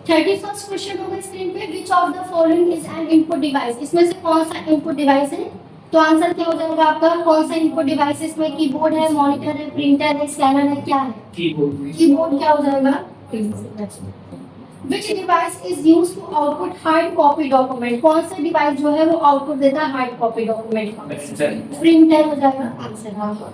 31st question होगा screen पे, which of the following is an input device, इसमें से कौन सा इनपुट डिवाइस है? तो आंसर क्या हो जाएगा आपका, कौन सा इनपुट डिवाइस है? इसमें कीबोर्ड है, मॉनिटर है, प्रिंटर है, स्कैनर है, क्या है? कीबोर्ड क्या हो जाएगा? Which device is used to output hard copy document, कौन सा डिवाइस जो है वो आउटपुट देता है हार्ड कॉपी डॉक्यूमेंट? प्रिंटर हो जाएगा आंसर।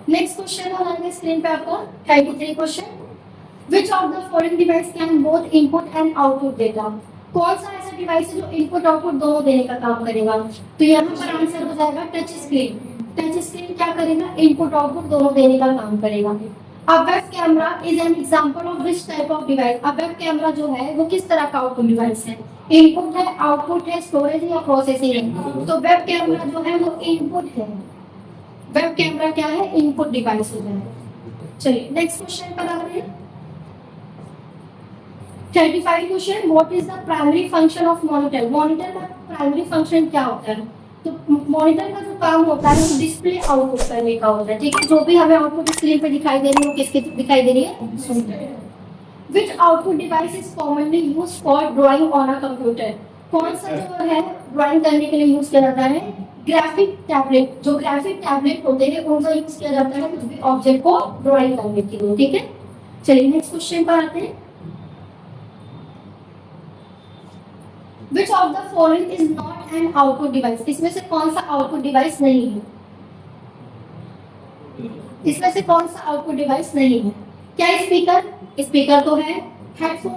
नेक्स्ट क्वेश्चन हो जाएगा स्क्रीन पे आपका 33 question, which of the following device can both input and output data, कौन सा ऐसा डिवाइस है जो इनपुट आउटपुट दोनों देने का काम करेगा? तो यहाँ पर आंसर हो जाएगा टच स्क्रीन। टच स्क्रीन क्या करेगा? इनपुट आउटपुट दोनों देने का काम करेगा। अब web camera is an example of which type of device, अब वेब कैमरा जो है वो किस तरह का आउटपुट डिवाइस है? इनपुट है, आउटपुट है, स्टोरेज या प्रोसेसिंग है? तो वेब कैमरा जो है वो इनपुट है, वेब कैमरा क्या है? इनपुट डिवाइस होता है। चलिए नेक्स्ट क्वेश्चन पर आते हैं 35 question, what is the primary function of monitor, monitor का प्राइमरी फंक्शन क्या होता है? तो मॉनिटर का जो काम होता है वो डिस्प्ले आउटपुट करने का होता है, ठीक है? जो भी हमें आउटपुट स्क्रीन पे दिखाई दे रही है वो किसकी दिखाई दे रही है? Which output device is commonly used for drawing on a computer, कौन सा जो है ड्राइंग करने के लिए यूज किया जाता है? ग्राफिक टैबलेट, जो ग्राफिक टैबलेट होते हैं उनका यूज किया जाता है किसी भी ऑब्जेक्ट को ड्राइंग करने के लिए, ठीक है? चलिए नेक्स्ट क्वेश्चन पर आते हैं, Which of the following is not an output device, इसमें से कौन सा आउटपुट डिवाइस नहीं है? इसमें से कौन सा आउटपुट डिवाइस नहीं है? क्या स्पीकर? स्पीकर तो है, हेडफोन,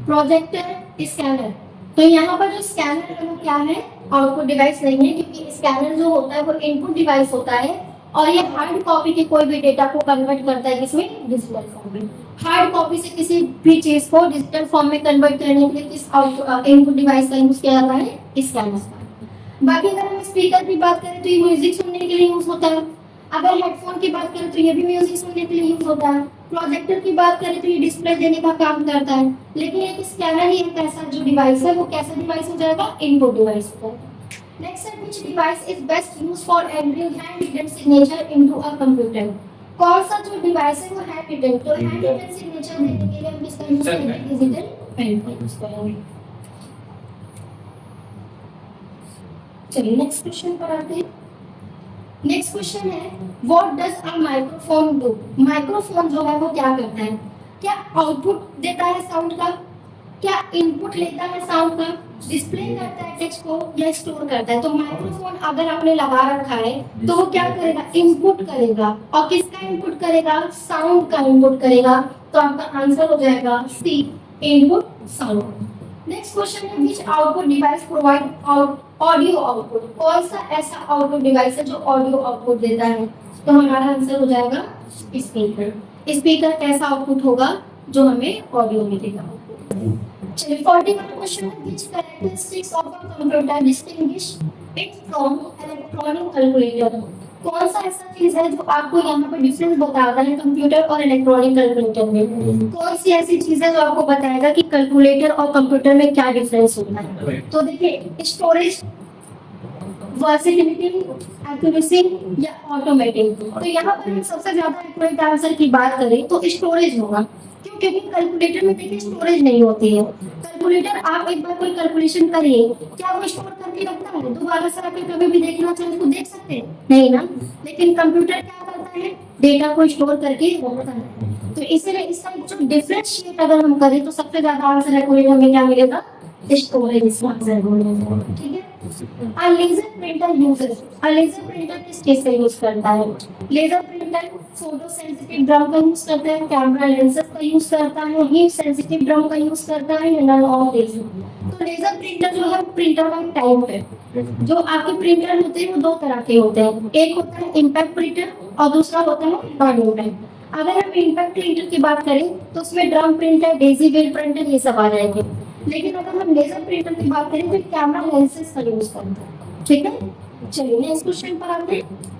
प्रोजेक्टर, स्कैनर। तो यहाँ पर जो स्कैनर है वो क्या है? आउटपुट डिवाइस नहीं है, क्योंकि स्कैनर जो होता है वो इनपुट डिवाइस होता है और ये हार्ड कॉपी के कोई भी डेटा को कन्वर्ट करता है किसमें? डिजिटल फॉर्म में। हार्ड कॉपी से किसी भी चीज को डिजिटल फॉर्म में कन्वर्ट करने के लिए किस इनपुट डिवाइस का यूज किया जाता है? स्कैनर का। बाकी अगर हम स्पीकर की बात करें तो ये म्यूजिक सुनने के लिए यूज होता है, अगर हेडफोन की बात करें तो ये भी म्यूजिक सुनने के लिए यूज होता है, प्रोजेक्टर की बात करें तो ये डिस्प्ले देने का काम करता है, लेकिन एक स्कैनर ही एक ऐसा जो डिवाइस है वो कैसा डिवाइस हो जाएगा? इनपुट डिवाइस होता है। नेक्स्ट है, which device is best used for entering hand-written signature into a computer, कौन सा जो डिवाइस है वो हैंड रिटन, तो हैंड रिटन सिग्नेचर देने के लिए हम किसका यूज करेंगे? डिजिटल पेन का यूज करेंगे। चलिए नेक्स्ट क्वेश्चन पर आते हैं। नेक्स्ट क्वेश्चन है, what does a microphone do, microphone जो है वो क्या करता है? क्या आउटपुट देता है साउंड का, क्या इनपुट लेता है साउंड का, डिस्प्ले करता है टेक्स्ट को या स्टोर करता है? तो माइक्रोफोन अगर आपने लगा रखा है तो वो क्या करेगा? इनपुट करेगा, और किसका इनपुट करेगा? साउंड का इनपुट करेगा। तो आपका आंसर हो जाएगा C, input sound. Next question है, which output device provide audio output, कौन सा ऐसा आउटपुट डिवाइस है जो ऑडियो आउटपुट देता है? तो हमारा आंसर हो जाएगा स्पीकर। स्पीकर कैसा आउटपुट होगा? जो हमें ऑडियो मिलेगा। चलिए 41 क्वेश्चन है, which characteristics of a computer distinguish it from electronic calculator, कौन सा ऐसा चीज है जो आपको यहाँ पर डिफरेंस बताता है कंप्यूटर और इलेक्ट्रॉनिक कैलकुलेटर में? कौन सी ऐसी चीज है जो आपको बताएगा कि कैलकुलेटर और कंप्यूटर में क्या डिफरेंस होता है? तो देखिए, स्टोरेज, वर्सेटिलिटी, एक्यूरेसी या ऑटोमेटिक। तो यहाँ पर हम सबसे ज्यादा एक्यूरेट आंसर की बात करें तो स्टोरेज होगा, क्योंकि कैलकुलेटर में देखिए स्टोरेज नहीं होती है। कैलकुलेटर आप एक बार कोई कैलकुलेशन करिए, क्या वो स्टोर करके रखता है? दोबारा से आप कभी भी देखना चाहें तो देख सकते हैं नहीं ना, लेकिन कंप्यूटर क्या करता है? डेटा को स्टोर करके रखता है। तो इसलिए इसका जो डिफरेंशिएट अगर हम करें तो सबसे ज्यादा आंसर एक्यूरेट हमें क्या मिलेगा? स्टोरेज इसका आंसर मिलेगा, ठीक है? A laser printer uses, a laser printer किस चीज का यूज करता है? Laser printer photo sensitive drum का यूज करता है, कैमरा लेंसेज का यूज करता है, हीट सेंसिटिव ड्रम का यूज करता है, नन ऑफ दिस। तो लेजर प्रिंटर जो है प्रिंटर का टाइप है। जो आपके प्रिंटर होते हैं वो दो तरह के होते हैं, एक होता है इम्पैक्ट प्रिंटर और दूसरा होता है नॉन इम्पैक्ट। अगर हम इम्पैक्ट प्रिंटर की बात करें तो उसमें drum printer, Daisy well printer ये सब आ जाएंगे, लेकिन अगर हम लेजर प्रिंटर की बात करें तो कैमरा लेंसेज का यूज करते हैं, ठीक है? चलिए नेक्स्ट क्वेश्चन पर आते हैं।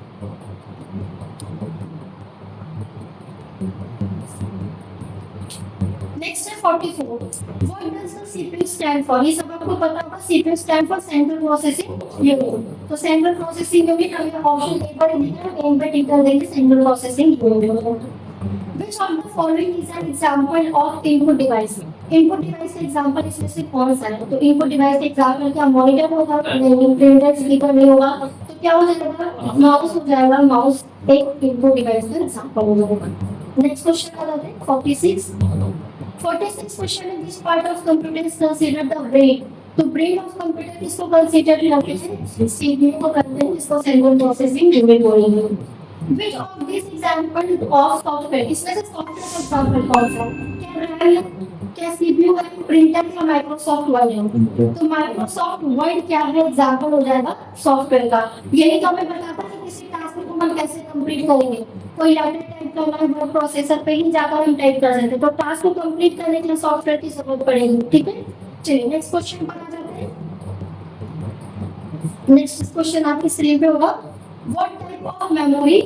नेक्स्ट है 44, what does the CPU stand for, ये सब आपको पता होगा। CPU stand for central processing unit. तो सेंट्रल प्रोसेसिंग यूनिट हमें ऑप्शन ए पर दिया है, एन पे टिक कर देंगे, central processing unit. Which of the following is an example of input device? Input device का एग्जांपल इसमें से कौन सा है? तो इनपुट डिवाइस का एग्जांपल क्या मॉनिटर होगा? नहीं, प्रिंटर स्पीकर नहीं होगा। तो क्या हो जाएगा? माउस हो जाएगा। माउस एक इनपुट डिवाइस का एग्जांपल हो जाएगा। नेक्स्ट क्वेश्चन आ जाते हैं 46। 46 question in this part of computer is considered the brain. तो ब्रेन ऑफ कंप्यूटर किसको कंसीडर करते हैं? सीपीयू को करते हैं, जिसको सेंट्रल प्रोसेसिंग यूनिट बोलेंगे। Which of these example of software? इसमें से सॉफ्टवेयर का एग्जांपल कौन सा है? क्या रैम है? क्या सीपीयू है? प्रिंटर या माइक्रोसॉफ्ट वर्ड है? तो माइक्रोसॉफ्ट वर्ड क्या है? एग्जांपल हो जाएगा सॉफ्टवेयर का। यही तो हमें बताता है कि किसी टास्क को हम कैसे कंप्लीट करेंगे। कोई लेटर टाइप करना है, वर्ड प्रोसेसर पे ही जाकर हम टाइप कर सकते हैं। तो टास्क को कंप्लीट करने के लिए सॉफ्टवेयर की जरूरत पड़ेगी। ठीक है, चलिए नेक्स्ट क्वेश्चन पर आ जाते हैं। नेक्स्ट क्वेश्चन आपके स्क्रीन पे होगा। What type of memory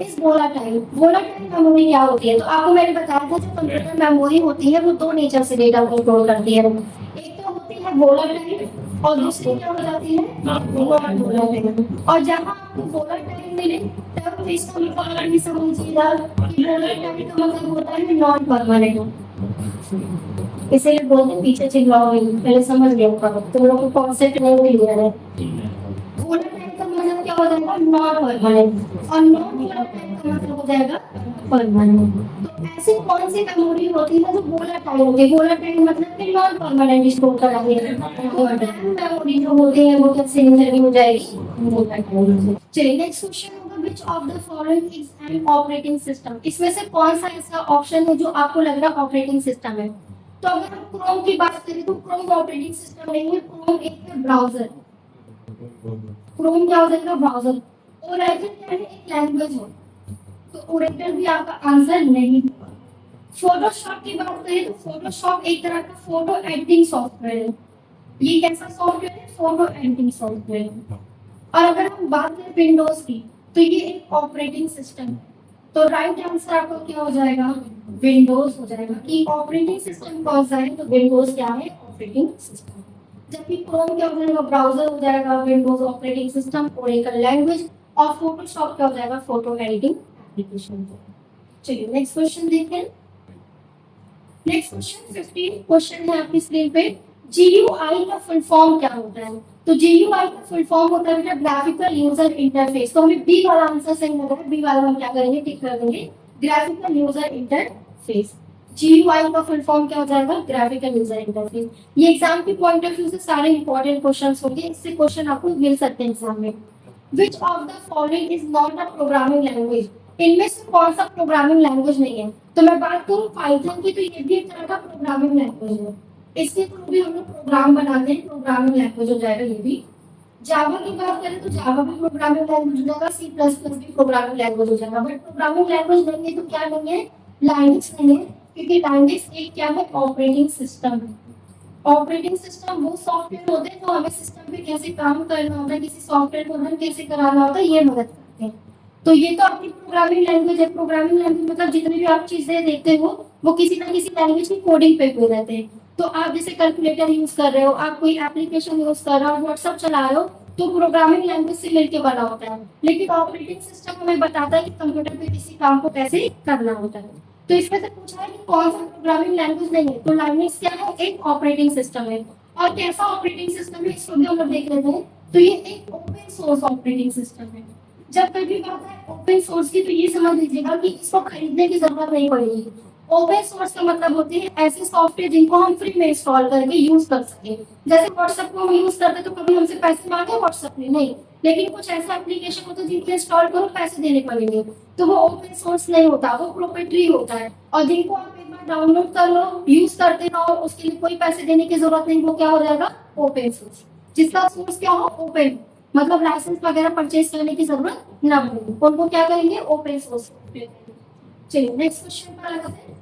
is volatile? Volatile memory क्या होती है? तो आपको मैंने बताया था जो कंप्यूटर मेमोरी होती है वो दो नेचर से डेटा को स्टोर करती है। एक तो होती है volatile और दूसरी क्या हो जाती है? non volatile। और जहाँ आपको volatile मिले तब इसका मतलब भी समझिएगा कि volatile का मतलब होता है non permanent। इसीलिए बोलते हैं पीछे चिल्लाओ, पहले समझ लिया होगा। तुम लोग को कॉन्सेप्ट नहीं क्लियर है। volatile का मतलब क्या हो जाएगा? Non permanent. और नॉन वोलेटाइल का मतलब हो जाएगा परमानेंट। तो ऐसी कौन सी मेमोरी होती है जो वोलेटाइल होती है? वोलेटाइल मतलब कि नॉन परमानेंट स्टोर करा है। तो मेमोरी जो होती है वो कैसे इंटरव्यू हो जाएगी? चलिए नेक्स्ट क्वेश्चन होगा which of the following is an operating system? इसमें से कौन सा ऐसा ऑप्शन है जो आपको लग रहा है ऑपरेटिंग सिस्टम है? तो अगर हम क्रोम की बात करें तो क्रोम ऑपरेटिंग सिस्टम नहीं है। क्रोम एक ब्राउजर। क्रोम क्या हो जाएगा? ब्राउजर। ओरेकल क्या है? एक लैंग्वेज है। तो ओरेकल भी आपका आंसर नहीं। फोटोशॉप की बात करें तो फोटोशॉप एक तरह का फोटो एडिटिंग सॉफ्टवेयर है। ये कैसा सॉफ्टवेयर है? Photo editing software. और अगर हम बात करें विंडोज की तो ये एक ऑपरेटिंग सिस्टम है। तो राइट आंसर आपका क्या हो जाएगा? विंडोज हो जाएगा। कि ऑपरेटिंग सिस्टम कौन सा है? तो विंडोज क्या है? Operating system. जबकि क्रोम क्या हो जाएगा? ब्राउजर हो जाएगा, Windows operating system, Oracle language, और फोटोशॉप क्या हो जाएगा? Photo editing application. चलिए नेक्स्ट क्वेश्चन देखते हैं। नेक्स्ट क्वेश्चन 15 क्वेश्चन है आपकी स्क्रीन पे। जीयूआई का फुल फॉर्म क्या होता है? तो जीयूआई का फुल फॉर्म होता है ग्राफिकल यूजर इंटरफेस। तो हमें बी वाला आंसर सही लग रहा है। बी वाला हम क्या करेंगे? टिक कर देंगे, ग्राफिकल यूजर इंटरफेस। जीयूआई का फुल फॉर्म क्या हो जाएगा? Graphical user interface. ये एग्जाम के पॉइंट ऑफ व्यू से सारे इंपॉर्टेंट क्वेश्चंस होंगे। इससे क्वेश्चन आपको मिल सकते हैं एग्जाम में। Which of the following is not a programming language? इनमें से कौन सा प्रोग्रामिंग लैंग्वेज नहीं है? तो मैं बात करूं पाइथन की तो ये भी एक तरह का प्रोग्रामिंग लैंग्वेज है। इसके थ्रू भी हम लोग प्रोग्राम बनाते हैं, प्रोग्रामिंग लैंग्वेज हो जाएगा ये भी। जावा की बात करें तो जावा भी प्रोग्रामिंग लैंग्वेज हो जाएगा, सी प्लस प्लस भी प्रोग्रामिंग लैंग्वेज हो जाएगा। बट प्रोग्रामिंग लैंग्वेज नहीं है तो क्या नहीं है? लाइनक्स नहीं है, क्योंकि लाइनक्स एक क्या है? ऑपरेटिंग सिस्टम है। ऑपरेटिंग सिस्टम वो सॉफ्टवेयर होते हैं जो हमें सिस्टम पे कैसे काम करना होता है, किसी सॉफ्टवेयर को रन कैसे कराना होता है, ये मदद करते हैं। तो ये तो आपकी प्रोग्रामिंग लैंग्वेज है। प्रोग्रामिंग लैंग्वेज मतलब जितनी भी आप चीजें देखते हो वो किसी ना किसी लैंग्वेज की कोडिंग पे हुए रहते हैं। तो आप जैसे कैलकुलेटर यूज कर रहे हो, आप कोई एप्लीकेशन यूज कर रहे हो, व्हाट्सएप चला रहे हो, तो प्रोग्रामिंग लैंग्वेज से मिलकर बना होता है। लेकिन ऑपरेटिंग सिस्टम हमें बताता है कि कंप्यूटर पे किसी काम को कैसे करना होता है। तो इसमें से पूछा है कि कौन सा प्रोग्रामिंग लैंग्वेज नहीं है? तो लाइनक्स क्या है? एक ऑपरेटिंग सिस्टम है। और कैसा ऑपरेटिंग सिस्टम है इसको भी हम लोग देख लेते हैं। तो ये एक ओपन सोर्स ऑपरेटिंग सिस्टम है। जब कभी बात है ओपन सोर्स की तो ये समझ लीजिएगा कि इसको खरीदने की जरूरत नहीं पड़ेगी। ओपन सोर्स का मतलब होते हैं ऐसे सॉफ्टवेयर जिनको हम फ्री में इंस्टॉल करके यूज कर सके। जैसे व्हाट्सएप को हम यूज करते तो कभी हमसे पैसे मांगे व्हाट्सएप ने? नहीं। लेकिन कुछ ऐसा एप्लीकेशन होता है जिनको इंस्टॉल करो पैसे देने पड़ेंगे, तो वो ओपन सोर्स नहीं होता, वो प्रोप्राइटरी होता है। और जिनको आप एक बार डाउनलोड कर लो, यूज करते रहो, उसके लिए कोई पैसे देने की जरूरत नहीं, वो क्या हो जाएगा? Open source. जिसका सोर्स क्या हो? ओपन, मतलब लाइसेंस वगैरह परचेज करने की जरूरत ना पड़े, उनको क्या करेंगे? Open source. चलिए नेक्स्ट क्वेश्चन पर आते हैं।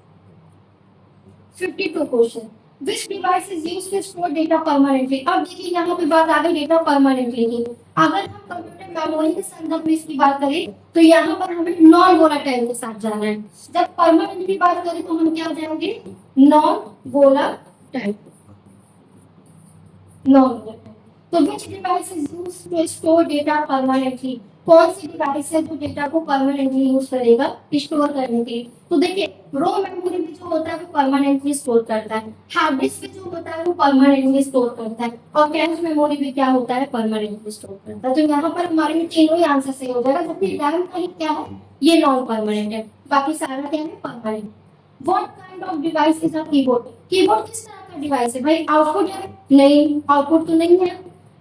52 question. Which device is used to store data permanently? अब देखिए यहाँ पे बात आ गई डेटा परमानेंटली की। अगर हम कंप्यूटर मेमोरी के संदर्भ में इसकी बात करें तो यहाँ पर हमें नॉन वोलाटाइल के साथ जाना है। जब परमानेंट की बात करें तो हम क्या जाएंगे? Non volatile. Non volatile. तो which device is used to store data permanently? कौन सी डिवाइस है जो डेटा को परमानेंटली यूज करेगा स्टोर करने के लिए। तो देखिए रो मेमोरी में जो होता है वो परमानेंटली स्टोर करता है, हार्ड डिस्क में जो होता है वो परमानेंटली स्टोर करता है, और कैश मेमोरी में क्या होता है परमानेंटली स्टोर करता है। तो यहाँ पर हमारे में तीनों ही आंसर सही हो जाएगा, जबकि रैम कहीं क्या है ये नॉन परमानेंट है, बाकी सारा क्या है permanent. What kind of device is a keyboard. Keyboard किस तरह का डिवाइस है भाई, आउटपुट है नहीं, आउटपुट तो नहीं है।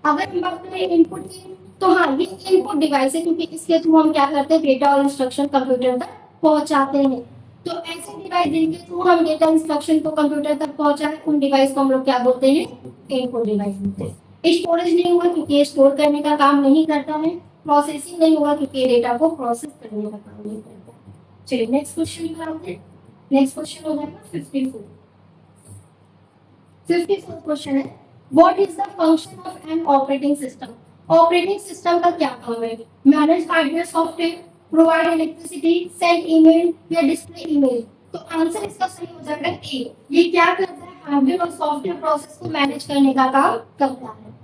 अगर हम बात करें इनपुट की तो हाँ ये इनपुट डिवाइस है, क्योंकि इसके थ्रू हम क्या करते हैं डेटा और इंस्ट्रक्शन कंप्यूटर तक पहुंचाते हैं। तो ऐसे डिवाइस जिनके थ्रू हम डेटा इंस्ट्रक्शन को कंप्यूटर तक पहुंचाए उन डिवाइस को हम लोग क्या बोलते हैं, इनपुट डिवाइस बोलते हैं। स्टोरेज नहीं हुआ क्योंकि ये स्टोर करने का काम नहीं करता है, प्रोसेसिंग नहीं हुआ क्योंकि ये डेटा को प्रोसेस करने का काम नहीं करता। चलिए नेक्स्ट क्वेश्चन कराते हैं। नेक्स्ट क्वेश्चन हो जाएगा 54। 54 क्वेश्चन है, what is the function of an operating system. Operating system का क्या काम है, manage hardware software, provide electricity, send email या डिस्प्ले ईमेल। तो आंसर इसका सही हो जाएगा ए। ये क्या करता है, हार्डवेयर और सॉफ्टवेयर प्रोसेस को मैनेज करने का काम करता है।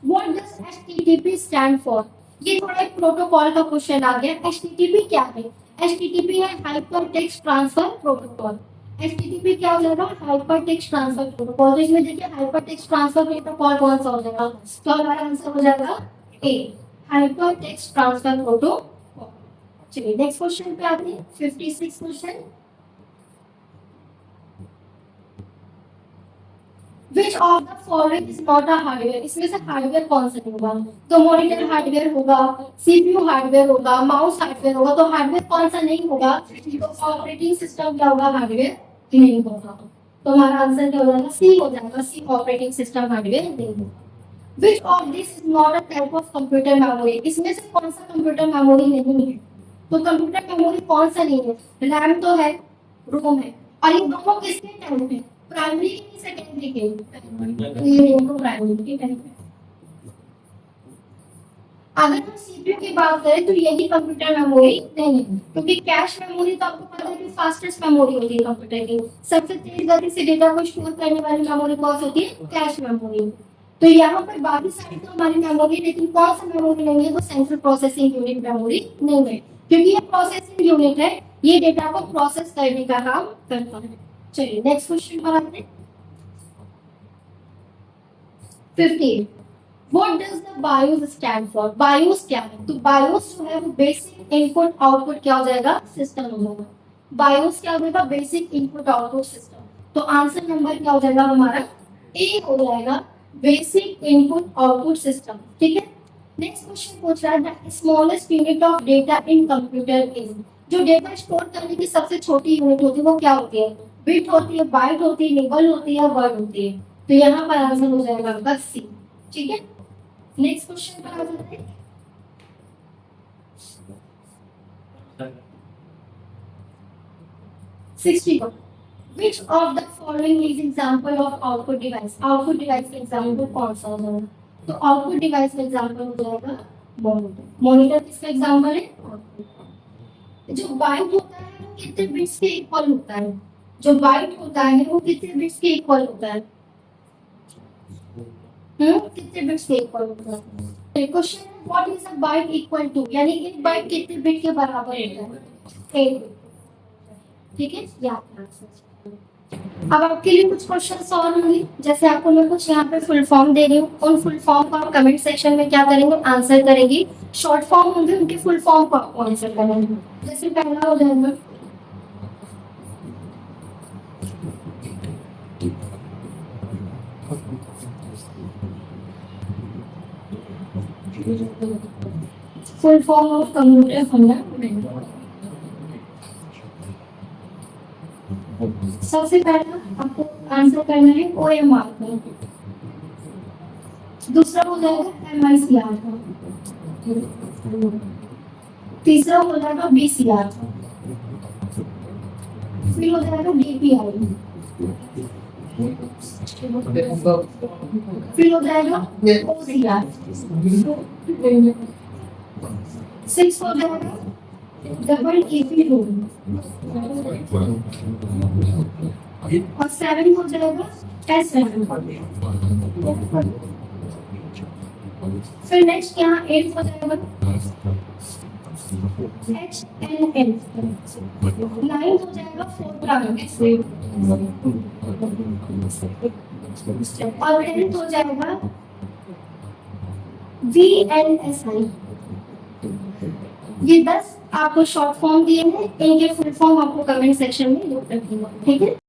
What does HTTP stand for. ये थोड़ा एक प्रोटोकॉल का क्वेश्चन आ गया। एचटीटीपी क्या है, एचटीटीपी है hyper text transfer protocol. HTTP क्या हो जाएगा, हाइपर टेक्स्ट ट्रांसफर प्रोटोकॉल। तो इसमें देखिए हाइपर टेक्स्ट ट्रांसफर प्रोटोकॉल कौन सा हो जाएगा, तो हमारा आंसर हो जाएगा ए, हाइपर टेक्स्ट ट्रांसफर प्रोटोकॉल। चलिए नेक्स्ट क्वेश्चन पे आते हैं 56 question. Which of the following is not a hardware। इसमें से हार्डवेयर कौन सा नहीं होगा, तो मॉनिटर हार्डवेयर होगा, सीपीयू हार्डवेयर होगा, माउस हार्डवेयर होगा। तो हार्डवेयर कौन सा नहीं होगा, तो ऑपरेटिंग सिस्टम क्या होगा, हार्डवेयर नहीं होगा। तो हमारा आंसर क्या हो जाएगा, सी हो जाएगा, सी ऑपरेटिंग सिस्टम हार्डवेयर नहीं होगा। Which of this is not a type of computer memory। इसमें से कौन सा कंप्यूटर मेमोरी नहीं है, तो कंप्यूटर मेमोरी कौन सा नहीं है, रैम तो है, रोम है, और ये दोनों किसके टाइप है, प्राइमरी की सेकेंडरी के, तो ये इनको प्राइमरी के टाइप है। अगर हम सीपीयू की बात करें तो यही कंप्यूटर मेमोरी नहीं है, क्योंकि कैश मेमोरी तो आपको पता है कि फास्टेस्ट मेमोरी होती है कंप्यूटर की, सबसे तेज गति से डेटा को स्टोर करने वाली मेमोरी कौन सी होती है, कैश मेमोरी। तो यहाँ पर बाकी सारी तो हमारी मेमोरी, लेकिन कौन सा मेमोरी नहीं है, तो सेंट्रल प्रोसेसिंग यूनिट मेमोरी नहीं है, क्योंकि ये प्रोसेसिंग यूनिट है, ये डेटा को प्रोसेस करने का काम करता है। चलिए नेक्स्ट क्वेश्चन पर आते हैं 15। What does the BIOS stand for? BIOS क्या है, तो BIOS जो है वो बेसिक इनपुट आउटपुट क्या हो जाएगा, सिस्टम हो जाएगा। BIOS क्या हो जाएगा, बेसिक इनपुट आउटपुट सिस्टम। तो आंसर नंबर क्या हो जाएगा हमारा, ए हो जाएगा, बेसिक इनपुट आउटपुट सिस्टम। ठीक है। नेक्स्ट क्वेश्चन पूछ रहा है the smallest unit of data in computer is. जो डेटा स्टोर करने की सबसे छोटी यूनिट होती है वो क्या होती है, बिट होती है, बाइट होती है, निबल होती है, वर्ड होती है। तो यहाँ पर आंसर हो जाएगा बस सी। ठीक है। नेक्स्ट क्वेश्चन पर आ जाते हैं 61। Which of the following is example of output device? Output device का एग्जांपल कौन सा होगा, तो आउटपुट डिवाइस का एग्जांपल हो जाएगा मॉनिटर। मॉनिटर किसका एग्जांपल है, जो बाइट होता है वो कितने बिट्स के इक्वल होता है, जो बाइट होता है वो कितने बिट्स के इक्वल होता है, कितने बिट्स के इक्वल होता है। क्वेश्चन है what is a byte equal to, यानी एक बाइट कितने बिट के बराबर होता है, 8 बिट। ठीक है, याद रखना। अब आपके लिए कुछ क्वेश्चन सॉल्व होंगे, जैसे आपको मैं कुछ यहाँ पे फुल फॉर्म दे रही हूँ, उन फुल फॉर्म को आप कमेंट सेक्शन में क्या करेंगे, आंसर करेंगे। शॉर्ट फॉर्म होंगे, उनके फुल फॉर्म को आपको आंसर करेंगे। जैसे पहला हो जाएगा full form of computer fundamental. सबसे पहला आपको आंसर करना है OMR का, दूसरा हो जाएगा MICR का, तीसरा हो जाएगा BCR का, फिर हो जाएगा DPI, फिर हो जाएगा OCR, 6 हो जाएगा डबल EP रूल, और 7 हो जाएगा S7। फिर नेक्स्ट यहाँ 8 हो जाएगा HNN, नाइन्थ हो जाएगा फोर्ट्रान, और टेंथ हो जाएगा VLSI। ये 10 आपको शॉर्ट फॉर्म दिए हैं, इनके फुल फॉर्म आपको कमेंट सेक्शन में लिख रखूंगा, ठीक है।